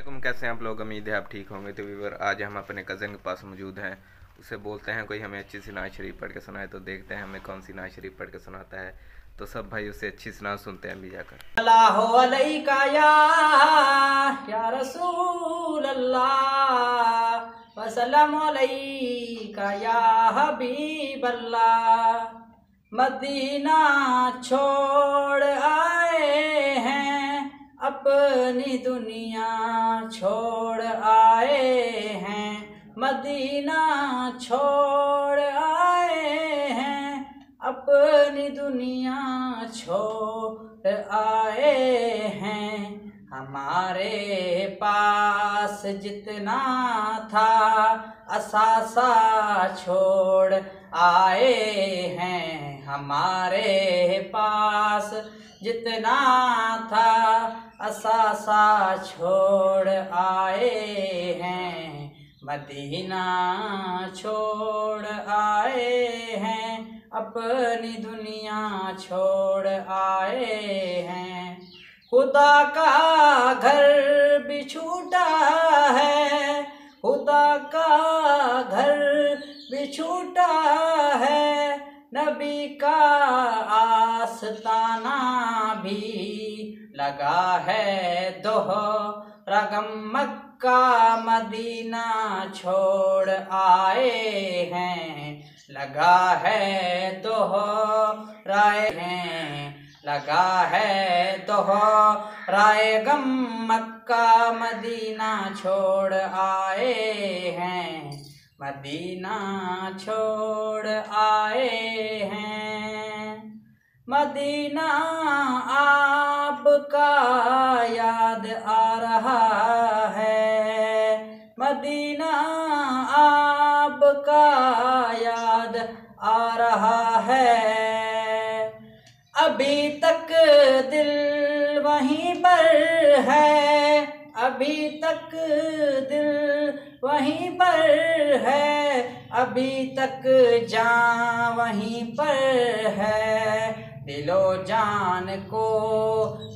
वालेकुम, कैसे हैं आप लोग। उम्मीद है आप ठीक होंगे। तो व्यूअर, आज हम अपने कज़न के पास मौजूद हैं। उसे बोलते हैं कोई हमें अच्छी सी नात शरीफ पढ़ के सुनाए। तो देखते हैं हमें कौन सी नात शरीफ पढ़ के सुनाता है। तो सब भाई उसे अच्छी सी नात सुनते हैं भी जाकर। अल्लाह अलैका या रसूल अल्लाह वसल्लम अलैका या हबीब अल्लाह। मदीना छोड़ आए हैं, अपनी दुनिया छोड़ आए हैं। मदीना छोड़ आए हैं, अपनी दुनिया छोड़ आए हैं। हमारे पास जितना था असासा छोड़ आए हैं। हमारे पास जितना था असासा छोड़ आए हैं। मदीना छोड़ आए हैं, अपनी दुनिया छोड़ आए हैं। खुदा का घर भी छूटा है, खुदा का घर भी छूटा है। नबी का आस्ताना भी लगा है दोहरा गम। मक्का मदीना छोड़ आए हैं, लगा है दोहराए हैं। लगा है दोहराए गम, मक्का मदीना छोड़ आए हैं। मदीना छोड़ आए हैं। मदीना आपका याद आ रहा है। मदीना आपका याद आ रहा है। अभी तक दिल वहीं पर है, अभी तक दिल वहीं पर है। अभी तक जान वहीं पर है। दिलो जान को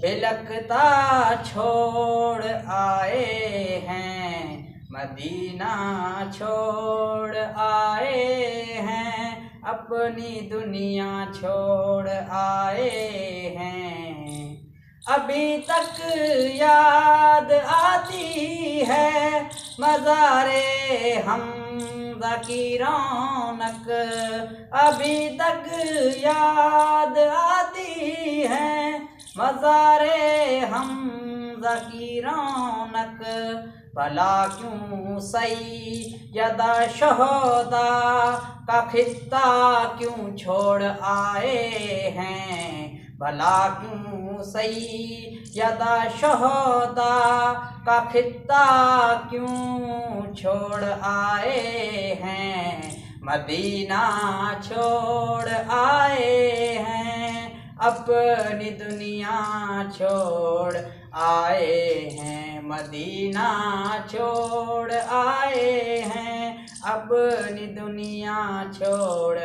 बिलकता छोड़ आए हैं। मदीना छोड़ आए हैं, अपनी दुनिया छोड़ आए हैं। अभी तक याद आती है मज़ारे हमज़ा की रौनक। अभी तक याद आती है मज़ारे हमज़ा की रौनक। भला क्यों सैयदा शोहदा का खित्ता क्यों छोड़ आए हैं। भला क्यों सैयदा शोहदा का खित्ता क्यों छोड़ आए हैं। मदीना छोड़ आए हैं, अपनी दुनिया छोड़ आए हैं। मदीना छोड़ आए हैं, अपनी दुनिया छोड़